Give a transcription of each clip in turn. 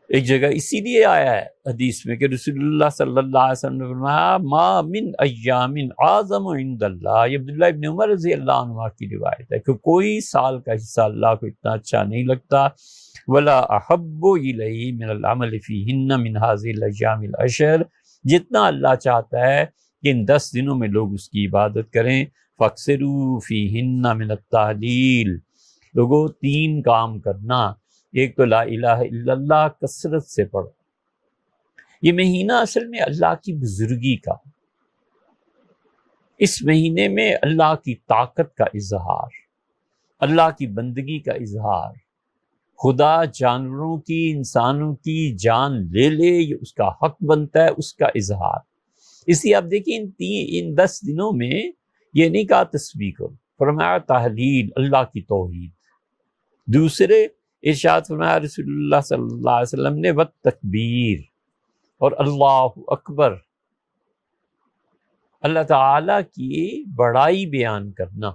ایک جگہ اسی لیے آیا ہے حدیث میں کہ رسول اللہ صلی اللہ علیہ وسلم نے فرمایا ما من ایام اعظم عند اللہ، یہ عبداللہ ابن عمر رضی اللہ عنہ کی روایت ہے کہ کوئی سال کا حصہ اللہ کو اتنا اچھا نہیں لگتا، ولا احب الیہ من العمل فیہن من هذه الايام العشر، جتنا اللہ چاہتا ہے کہ ان 10 دنوں میں لوگ اس کی عبادت کریں، فاکثروا فیہن من التہلیل، لوگوں 3 کام کرنا، ایک تو لا الہ الا اللہ کثرت سے پڑھو۔ یہ مہینہ اصل میں اللہ کی بزرگی کا، اس مہینے میں اللہ کی طاقت کا اظہار، اللہ کی بندگی کا اظہار، خدا جانوروں کی انسانوں کی جان لے لے یہ اس کا حق بنتا ہے، اس کا اظہار۔ اس لیے آپ دیکھیں ان 10 دنوں میں یہ نہیں کہا تسبیح کرو، فرمایا تحلیل، اللہ کی توحید۔ دوسرے ارشاد فرمایا رسول اللہ صلی اللہ علیہ وسلم نے والتکبیر، اور اللہ اکبر، اللہ تعالیٰ کی بڑائی بیان کرنا،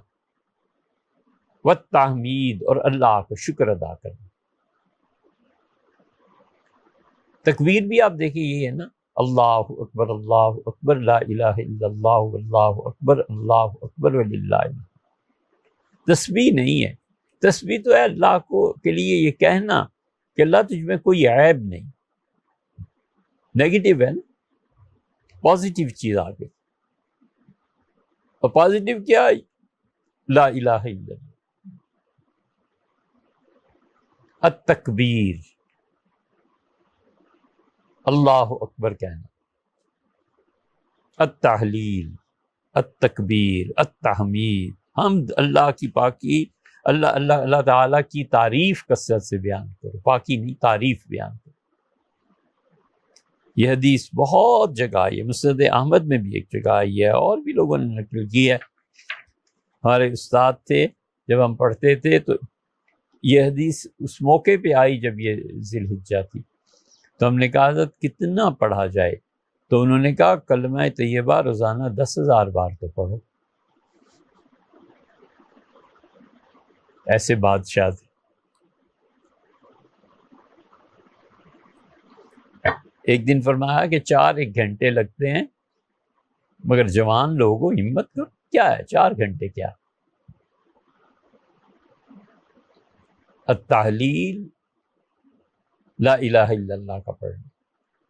والتحمید، اور اللہ کا شکر ادا کرنا۔ تکبیر بھی آپ دیکھیں یہ ہے نا، اللہ اکبر لا الہ الا اللہ واللہ اکبر وللہ الحمد۔ تسبیح نہیں ہے، تسبیح تو ہے اللہ کو کے لیے یہ کہنا کہ اللہ تجھ میں کوئی عیب نہیں، نیگیٹو ہے نا، پازیٹیو چیز آ گئی، اور پازیٹیو کیا؟ لا الہ الا اللہ، التکبیر، اللہ اکبر کہنا، التحلیل، التکبیر، التحمید، حمد، اللہ کی پاکی، اللہ تعالیٰ کی تعریف کثرت سے بیان کرو، پاکی نہیں تعریف بیان کرو۔ یہ حدیث بہت جگہ آئی ہے، مسند احمد میں بھی ایک جگہ آئی ہے، اور بھی لوگوں نے نقل کی ہے۔ ہمارے استاد تھے، جب ہم پڑھتے تھے تو یہ حدیث اس موقع پہ آئی جب یہ ذی الحجہ تھی، تو ہم نے کہا حضرت کتنا پڑھا جائے؟ تو انہوں نے کہا کلمہ طیبہ روزانہ 10,000 بار تو پڑھو۔ ایسے بادشاہ تھے۔ ایک دن فرمایا کہ 4 گھنٹے لگتے ہیں، مگر جوان لوگوں ہمت کرو، کیا ہے 4 گھنٹے کیا؟ التحلیل، لا الہ الا اللہ کا پڑھنا،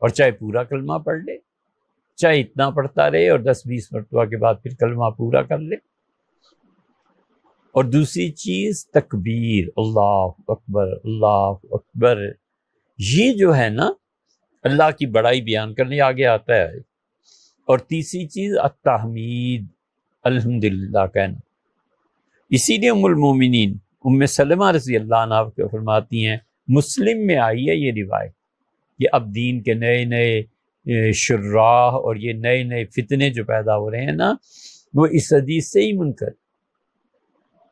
اور چاہے پورا کلمہ پڑھ لے، چاہے اتنا پڑھتا رہے اور 10-20 مرتبہ کے بعد پھر کلمہ پورا کر لے۔ اور دوسری چیز تکبیر، اللہ اکبر، یہ جو ہے نا اللہ کی بڑائی بیان کرنے آگے آتا ہے۔ اور تیسری چیز التحمید، الحمدللہ کہنا۔ اسی لیے ام المومنین ام سلمہ رضی اللہ عنہ فرماتی ہیں، مسلم میں آئی ہے یہ روایت، کہ اب دین کے نئے نئے شراح اور یہ نئے نئے فتنے جو پیدا ہو رہے ہیں نا، وہ اس حدیث سے ہی منکر،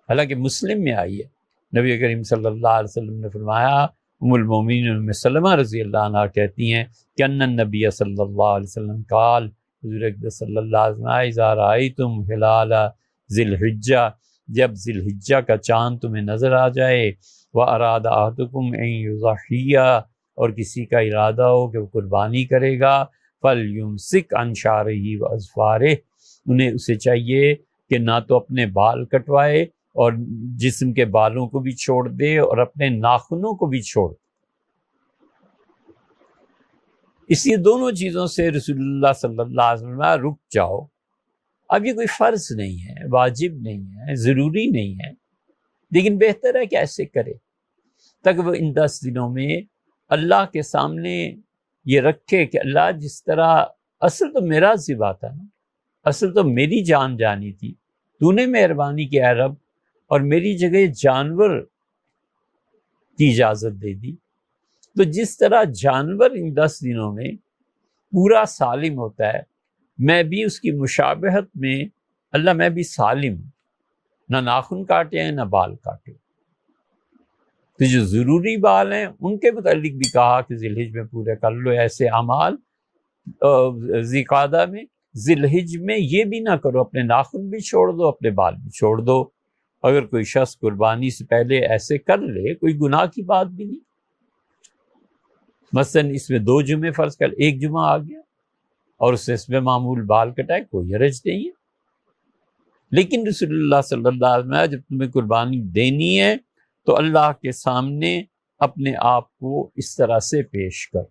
حالانکہ مسلم میں آئی ہے۔ نبی کریم صلی اللہ علیہ وسلم نے فرمایا، ام المومنین ام سلمہ رضی اللہ عنہ کہتی ہیں کہ ان النبی صلی اللہ علیہ وسلم قال، حضور اقدس صلی اللہ علیہ وسلم، اذا رأیتم ہلال ذی الحجہ، جب ذی الحجہ کا چاند تمہیں نظر آ جائے، واراد احدکم ان یضحی، اور کسی کا ارادہ ہو کہ وہ قربانی کرے گا، فلیمسک عن شعرہ واظفارہ، انہیں اسے چاہیے کہ نہ تو اپنے بال کٹوائے اور جسم کے بالوں کو بھی چھوڑ دے اور اپنے ناخنوں کو بھی چھوڑ دے۔ اس لیے دونوں چیزوں سے رسول اللہ صلی اللہ علیہ وسلم رک جاؤ۔ اب یہ کوئی فرض نہیں ہے، واجب نہیں ہے، ضروری نہیں ہے، لیکن بہتر ہے کہ ایسے کرے تاکہ وہ ان 10 دنوں میں اللہ کے سامنے یہ رکھے کہ اللہ جس طرح اصل تو میرا ذبح تھا نا، اصل تو میری جان جانی تھی، تو نے مہربانی کی اے رب اور میری جگہ جانور کی اجازت دے دی، تو جس طرح جانور ان 10 دنوں میں پورا سالم ہوتا ہے، میں بھی اس کی مشابہت میں اللہ میں بھی سالم ہوں، نہ ناخن کاٹے ہیں نہ بال کاٹے۔ تو جو ضروری بال ہیں ان کے متعلق بھی کہا کہ ذی الحج میں پورے کر لو ایسے اعمال، ذی قعدہ میں، ذی الحج میں یہ بھی نہ کرو، اپنے ناخن بھی چھوڑ دو، اپنے بال بھی چھوڑ دو۔ اگر کوئی شخص قربانی سے پہلے ایسے کر لے کوئی گناہ کی بات بھی نہیں۔ مثلا اس میں 2 جمعے فرض کر، 1 جمعہ آ گیا اور اس میں معمول بال کٹائے، کوئی حرج نہیں ہے۔ لیکن رسول اللہ صلی اللہ علیہ وسلم جب تمہیں قربانی دینی ہے تو اللہ کے سامنے اپنے آپ کو اس طرح سے پیش کر،